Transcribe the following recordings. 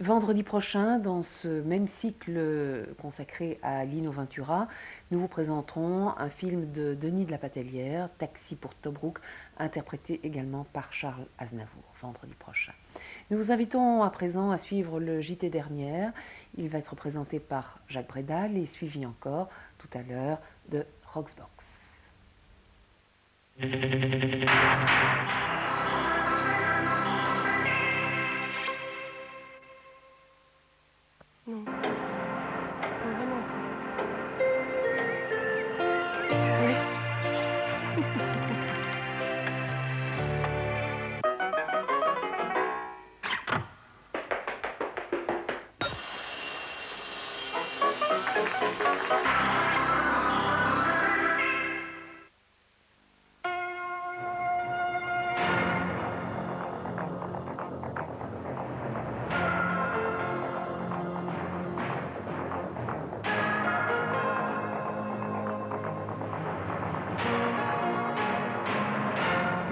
Vendredi prochain, dans ce même cycle consacré à Lino Ventura, nous vous présenterons un film de Denis de la Patellière, Taxi pour Tobruk, interprété également par Charles Aznavour, vendredi prochain. Nous vous invitons à présent à suivre le JT dernière. Il va être présenté par Jacques Bredal et suivi encore tout à l'heure de Roxbox. Non. Non, vraiment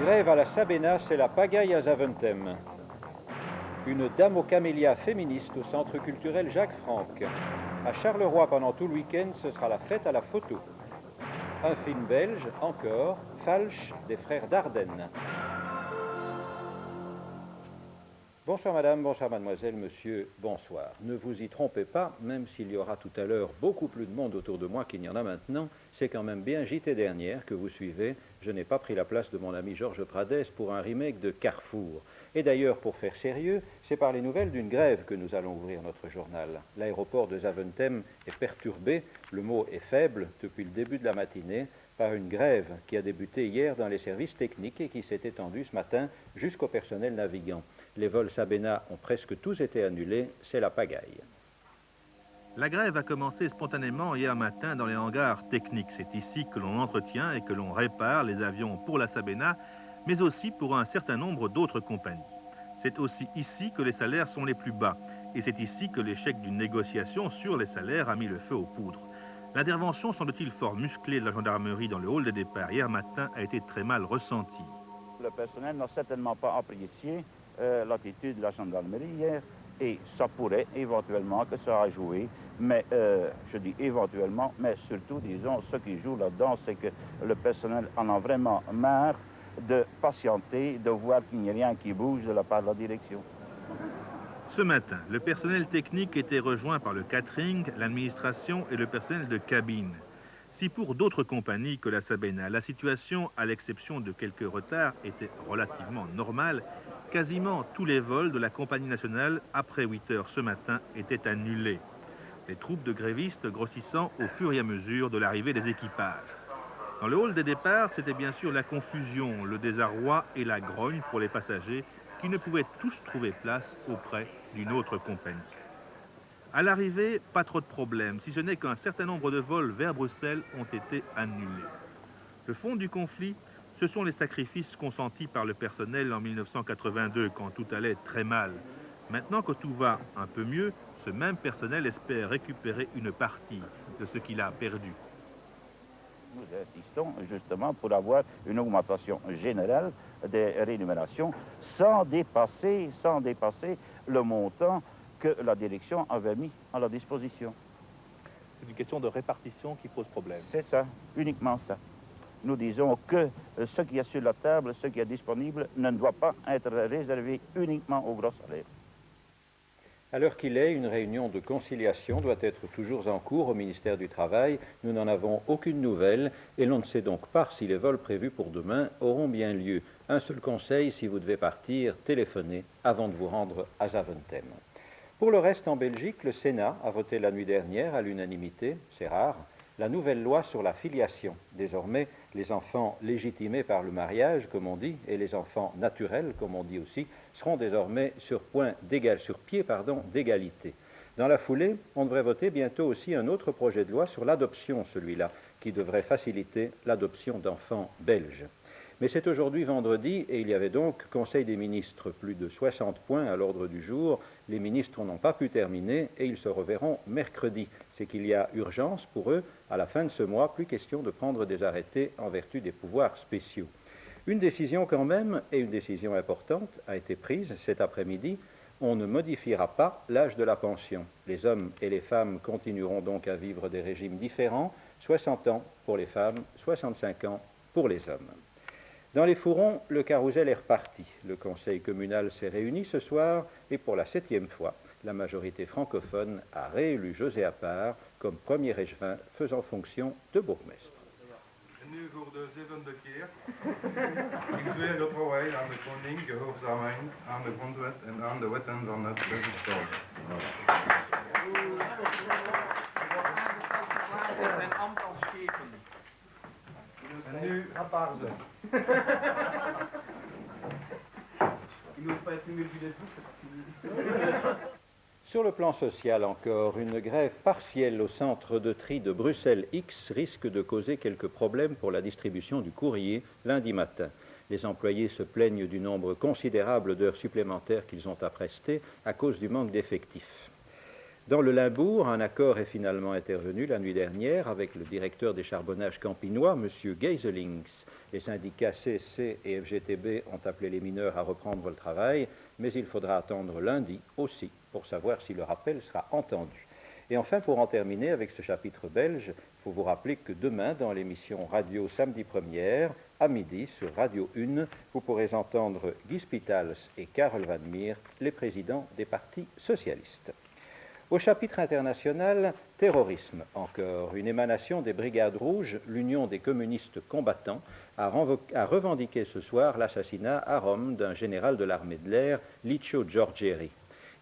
Grève à la Sabena, c'est la pagaille à Zaventem. Une dame aux camélias féministe au centre culturel Jacques Franck. À Charleroi, pendant tout le week-end, ce sera la fête à la photo. Un film belge, encore, Falch, des frères Dardenne. Bonsoir madame, bonsoir mademoiselle, monsieur, bonsoir. Ne vous y trompez pas, même s'il y aura tout à l'heure beaucoup plus de monde autour de moi qu'il n'y en a maintenant, c'est quand même bien JT dernière que vous suivez. Je n'ai pas pris la place de mon ami Georges Pradès pour un remake de Carrefour. Et d'ailleurs, pour faire sérieux, c'est par les nouvelles d'une grève que nous allons ouvrir notre journal. L'aéroport de Zaventem est perturbé, le mot est faible, depuis le début de la matinée, par une grève qui a débuté hier dans les services techniques et qui s'est étendue ce matin jusqu'au personnel navigant. Les vols Sabena ont presque tous été annulés, c'est la pagaille. La grève a commencé spontanément hier matin dans les hangars techniques. C'est ici que l'on entretient et que l'on répare les avions pour la Sabena, mais aussi pour un certain nombre d'autres compagnies. C'est aussi ici que les salaires sont les plus bas, et c'est ici que l'échec d'une négociation sur les salaires a mis le feu aux poudres. L'intervention, semble-t-il fort musclée de la gendarmerie dans le hall de départ hier matin a été très mal ressentie. Le personnel n'a certainement pas apprécié l'attitude de la gendarmerie hier et ça pourrait éventuellement que ça a joué, mais je dis éventuellement, mais surtout, disons, ce qui joue là-dedans, c'est que le personnel en a vraiment marre de patienter, de voir qu'il n'y a rien qui bouge de la part de la direction. Ce matin, le personnel technique était rejoint par le catering, l'administration et le personnel de cabine. Si pour d'autres compagnies que la Sabena, la situation, à l'exception de quelques retards, était relativement normale, quasiment tous les vols de la compagnie nationale après 8 heures ce matin étaient annulés. Les troupes de grévistes grossissant au fur et à mesure de l'arrivée des équipages. Dans le hall des départs, c'était bien sûr la confusion, le désarroi et la grogne pour les passagers qui ne pouvaient tous trouver place auprès d'une autre compagnie. À l'arrivée, pas trop de problèmes, si ce n'est qu'un certain nombre de vols vers Bruxelles ont été annulés. Le fond du conflit, ce sont les sacrifices consentis par le personnel en 1982, quand tout allait très mal. Maintenant que tout va un peu mieux, ce même personnel espère récupérer une partie de ce qu'il a perdu. Nous insistons justement pour avoir une augmentation générale des rémunérations sans dépasser le montant que la direction avait mis à la disposition. C'est une question de répartition qui pose problème. C'est ça, uniquement ça. Nous disons que ce qui est sur la table, ce qui est disponible, ne doit pas être réservé uniquement aux gros salaires. À l'heure qu'il est, une réunion de conciliation doit être toujours en cours au ministère du Travail. Nous n'en avons aucune nouvelle et l'on ne sait donc pas si les vols prévus pour demain auront bien lieu. Un seul conseil, si vous devez partir, téléphonez avant de vous rendre à Zaventem. Pour le reste, en Belgique, le Sénat a voté la nuit dernière à l'unanimité, c'est rare, la nouvelle loi sur la filiation. Désormais, les enfants légitimés par le mariage, comme on dit, et les enfants naturels, comme on dit aussi, seront désormais sur pied d'égalité. Dans la foulée, on devrait voter bientôt aussi un autre projet de loi sur l'adoption, celui-là, qui devrait faciliter l'adoption d'enfants belges. Mais c'est aujourd'hui vendredi et il y avait donc Conseil des ministres, plus de 60 points à l'ordre du jour. Les ministres n'ont pas pu terminer et ils se reverront mercredi. C'est qu'il y a urgence pour eux. À la fin de ce mois, plus question de prendre des arrêtés en vertu des pouvoirs spéciaux. Une décision quand même, et une décision importante, a été prise cet après-midi. on ne modifiera pas l'âge de la pension. Les hommes et les femmes continueront donc à vivre des régimes différents, 60 ans pour les femmes, 65 ans pour les hommes. Dans les Fourrons, le carrousel est reparti. Le conseil communal s'est réuni ce soir et pour la 7e fois, la majorité francophone a réélu José Appart comme premier échevin faisant fonction de bourgmestre. Nu voor de 7e keer. Ik zweer op wij aan de koning gehoorzaamheid aan de grondwet en aan de wetten van het Burgerstaat. Zijn ambt als schepen. En nu Appart. Sur le plan social encore, une grève partielle au centre de tri de Bruxelles X risque de causer quelques problèmes pour la distribution du courrier lundi matin. Les employés se plaignent du nombre considérable d'heures supplémentaires qu'ils ont à prester à cause du manque d'effectifs. Dans le Limbourg, un accord est finalement intervenu la nuit dernière avec le directeur des charbonnages campinois, M. Geiselings. Les syndicats CSC et FGTB ont appelé les mineurs à reprendre le travail, mais il faudra attendre lundi aussi pour savoir si leur appel sera entendu. Et enfin, pour en terminer avec ce chapitre belge, il faut vous rappeler que demain, dans l'émission Radio Samedi Première, à midi, sur Radio 1, vous pourrez entendre Guy Spitals et Karel Van Meer, les présidents des partis socialistes. Au chapitre international, terrorisme encore. Une émanation des Brigades Rouges, l'Union des communistes combattants, a revendiqué ce soir l'assassinat à Rome d'un général de l'armée de l'air, Licio Giorgieri.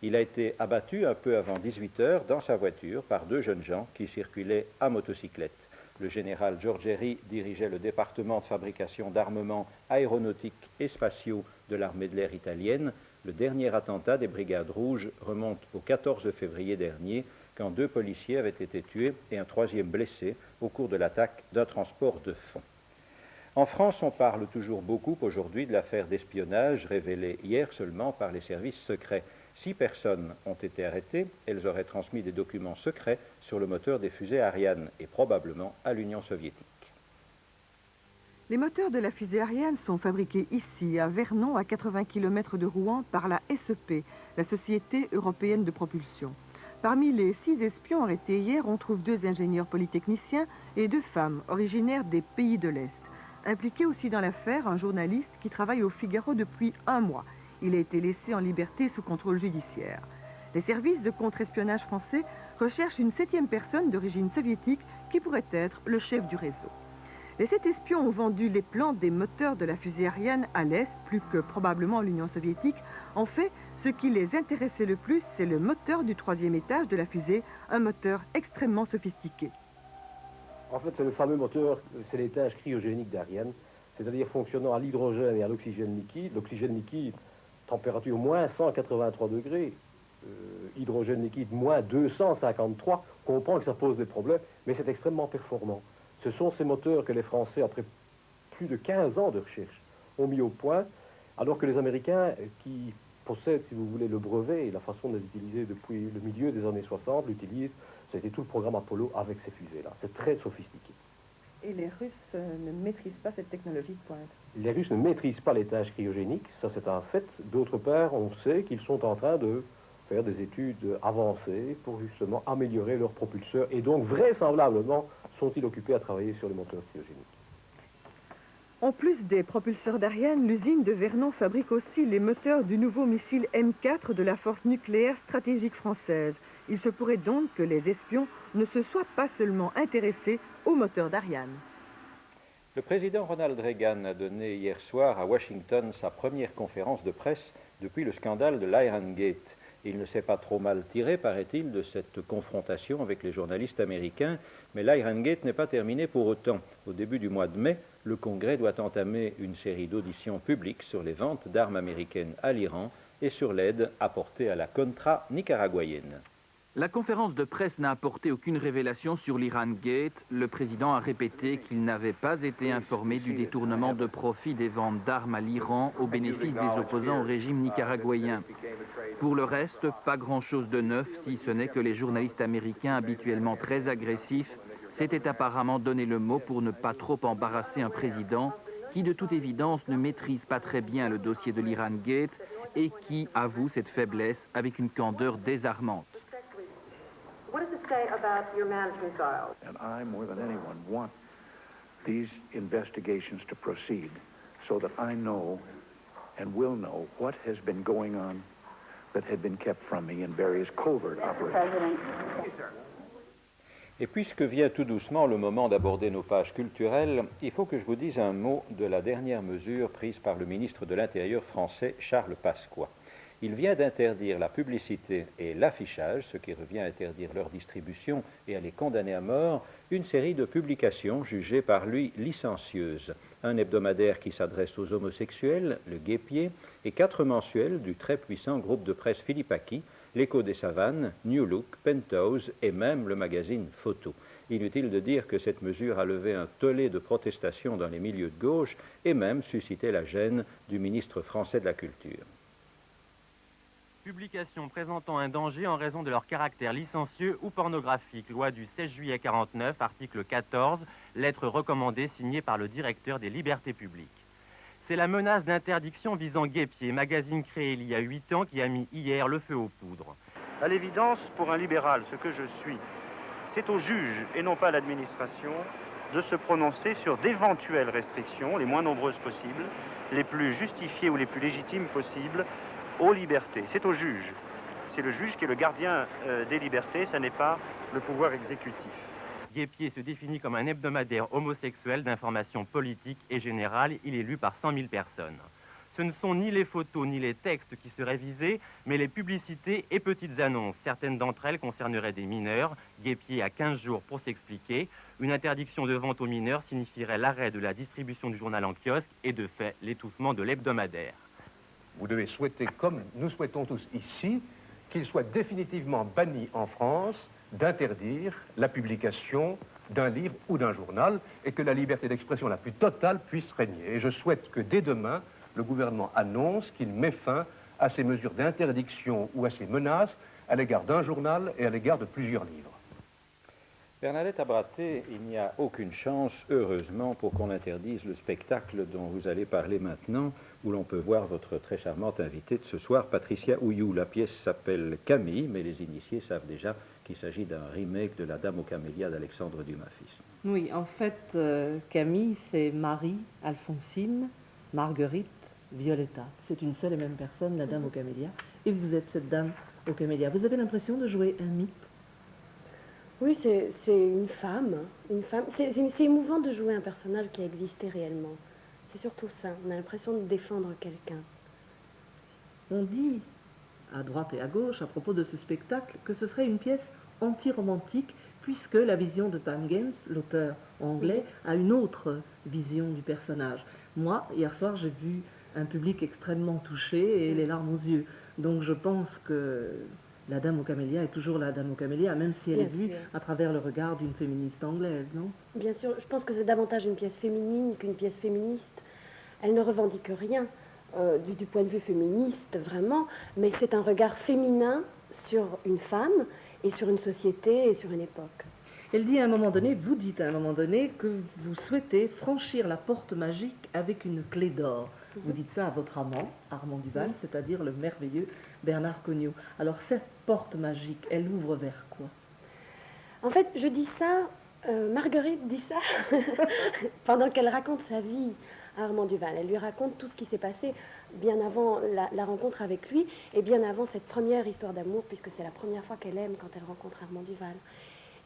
Il a été abattu un peu avant 18 heures dans sa voiture par 2 jeunes gens qui circulaient à motocyclette. Le général Giorgieri dirigeait le département de fabrication d'armements aéronautiques et spatiaux de l'armée de l'air italienne. Le dernier attentat des Brigades Rouges remonte au 14 février dernier, quand 2 policiers avaient été tués et un 3e blessé au cours de l'attaque d'un transport de fonds. En France, on parle toujours beaucoup aujourd'hui de l'affaire d'espionnage révélée hier seulement par les services secrets. 6 personnes ont été arrêtées. Elles auraient transmis des documents secrets sur le moteur des fusées Ariane et probablement à l'Union soviétique. Les moteurs de la fusée Ariane sont fabriqués ici, à Vernon, à 80 km de Rouen, par la SEP, la Société européenne de propulsion. Parmi les 6 espions arrêtés hier, on trouve 2 ingénieurs polytechniciens et 2 femmes originaires des pays de l'Est. Impliqué aussi dans l'affaire, un journaliste qui travaille au Figaro depuis 1 mois. Il a été laissé en liberté sous contrôle judiciaire. Les services de contre-espionnage français recherchent une 7e personne d'origine soviétique qui pourrait être le chef du réseau. Les 7 espions ont vendu les plans des moteurs de la fusée Ariane à l'Est, plus que probablement l'Union soviétique. En fait, ce qui les intéressait le plus, c'est le moteur du 3e étage de la fusée, un moteur extrêmement sophistiqué. En fait, c'est le fameux moteur, c'est l'étage cryogénique d'Ariane, c'est-à-dire fonctionnant à l'hydrogène et à l'oxygène liquide. L'oxygène liquide, température moins 183 degrés, hydrogène liquide moins 253, on comprend que ça pose des problèmes, mais c'est extrêmement performant. Ce sont ces moteurs que les Français, après plus de 15 ans de recherche, ont mis au point, alors que les Américains, qui possèdent, si vous voulez, le brevet et la façon de les utiliser depuis le milieu des années 60, l'utilisent. Ça a été tout le programme Apollo avec ces fusées-là. C'est très sophistiqué. Et les Russes ne maîtrisent pas cette technologie de pointe. Les Russes ne maîtrisent pas l'étage cryogénique, ça c'est un fait. D'autre part, on sait qu'ils sont en train de faire des études avancées pour justement améliorer leurs propulseurs et donc vraisemblablement sont-ils occupés à travailler sur les moteurs cryogéniques. En plus des propulseurs d'Ariane, l'usine de Vernon fabrique aussi les moteurs du nouveau missile M4 de la force nucléaire stratégique française. Il se pourrait donc que les espions ne se soient pas seulement intéressés aux moteurs d'Ariane. Le président Ronald Reagan a donné hier soir à Washington sa première conférence de presse depuis le scandale de l'Iran Gate. Il ne s'est pas trop mal tiré, paraît-il, de cette confrontation avec les journalistes américains, mais l'Iran Gate n'est pas terminé pour autant. Au début du mois de mai, le Congrès doit entamer une série d'auditions publiques sur les ventes d'armes américaines à l'Iran et sur l'aide apportée à la Contra nicaraguayenne. La conférence de presse n'a apporté aucune révélation sur l'Iran Gate. Le président a répété qu'il n'avait pas été informé du détournement de profit des ventes d'armes à l'Iran au bénéfice des opposants au régime nicaraguayen. Pour le reste, pas grand-chose de neuf, si ce n'est que les journalistes américains, habituellement très agressifs, s'étaient apparemment donné le mot pour ne pas trop embarrasser un président qui, de toute évidence, ne maîtrise pas très bien le dossier de l'Iran Gate et qui avoue cette faiblesse avec une candeur désarmante. What does it say about your management style? And I, more than anyone, want these investigations to proceed so that I know and will know what has been going on that had been kept from me in various covert operations. Et puisque vient tout doucement le moment d'aborder nos pages culturelles, il faut que je vous dise un mot de la dernière mesure prise par le ministre de l'Intérieur français, Charles Pasqua. Il vient d'interdire la publicité et l'affichage, ce qui revient à interdire leur distribution et à les condamner à mort, une série de publications jugées par lui licencieuses. Un hebdomadaire qui s'adresse aux homosexuels, le Guêpier, et 4 mensuels du très puissant groupe de presse Philippaki, l'Écho des Savanes, New Look, Penthouse et même le magazine Photo. Inutile de dire que cette mesure a levé un tollé de protestation dans les milieux de gauche et même suscité la gêne du ministre français de la Culture. Publications présentant un danger en raison de leur caractère licencieux ou pornographique. Loi du 16 juillet 49, article 14, lettre recommandée signée par le directeur des libertés publiques. C'est la menace d'interdiction visant Guêpier, magazine créé il y a 8 ans qui a mis hier le feu aux poudres. À l'évidence, pour un libéral, ce que je suis, c'est au juge et non pas à l'administration de se prononcer sur d'éventuelles restrictions, les moins nombreuses possibles, les plus justifiées ou les plus légitimes possibles, aux libertés. C'est au juge. C'est le juge qui est le gardien des libertés, ce n'est pas le pouvoir exécutif. Guêpier se définit comme un hebdomadaire homosexuel d'information politique et générale. Il est lu par 100 000 personnes. Ce ne sont ni les photos ni les textes qui seraient visés, mais les publicités et petites annonces. Certaines d'entre elles concerneraient des mineurs. Guêpier a 15 jours pour s'expliquer. Une interdiction de vente aux mineurs signifierait l'arrêt de la distribution du journal en kiosque et de fait l'étouffement de l'hebdomadaire. Vous devez souhaiter, comme nous souhaitons tous ici, qu'il soit définitivement banni en France d'interdire la publication d'un livre ou d'un journal et que la liberté d'expression la plus totale puisse régner. Et je souhaite que dès demain, le gouvernement annonce qu'il met fin à ces mesures d'interdiction ou à ces menaces à l'égard d'un journal et à l'égard de plusieurs livres. Bernadette Abraté, il n'y a aucune chance, heureusement, pour qu'on interdise le spectacle dont vous allez parler maintenant, où l'on peut voir votre très charmante invitée de ce soir, Patricia Houyoux. La pièce s'appelle Camille, mais les initiés savent déjà qu'il s'agit d'un remake de La Dame aux camélias d'Alexandre Dumas-Fils. Oui, en fait, Camille, c'est Marie, Alphonsine, Marguerite, Violetta. C'est une seule et même personne, la Dame aux camélias. Et vous êtes cette Dame aux camélias. Vous avez l'impression de jouer un mythe? Oui, c'est une femme. C'est émouvant de jouer un personnage qui a existé réellement. C'est surtout ça. On a l'impression de défendre quelqu'un. On dit, à droite et à gauche, à propos de ce spectacle, que ce serait une pièce anti-romantique, puisque la vision de Pan Games, l'auteur anglais, a une autre vision du personnage. Moi, hier soir, j'ai vu un public extrêmement touché et les larmes aux yeux. Donc je pense que la Dame aux camélias est toujours la Dame aux camélias, même si elle est vue à travers le regard d'une féministe anglaise, non? Bien sûr, je pense que c'est davantage une pièce féminine qu'une pièce féministe. Elle ne revendique rien du point de vue féministe, vraiment, mais c'est un regard féminin sur une femme et sur une société et sur une époque. Elle dit à un moment donné, vous dites à un moment donné, que vous souhaitez franchir la porte magique avec une clé d'or. Vous dites ça à votre amant, Armand Duval, c'est-à-dire le merveilleux Bernard Cognot. Alors cette porte magique, elle ouvre vers quoi? En fait, je dis ça, Marguerite dit ça, pendant qu'elle raconte sa vie à Armand Duval. Elle lui raconte tout ce qui s'est passé bien avant la rencontre avec lui et bien avant cette première histoire d'amour, puisque c'est la première fois qu'elle aime quand elle rencontre Armand Duval.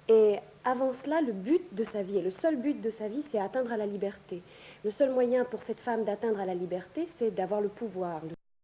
Et avant cela, le but de sa vie, et le seul but de sa vie, c'est atteindre à la liberté. Le seul moyen pour cette femme d'atteindre à la liberté, c'est d'avoir le pouvoir.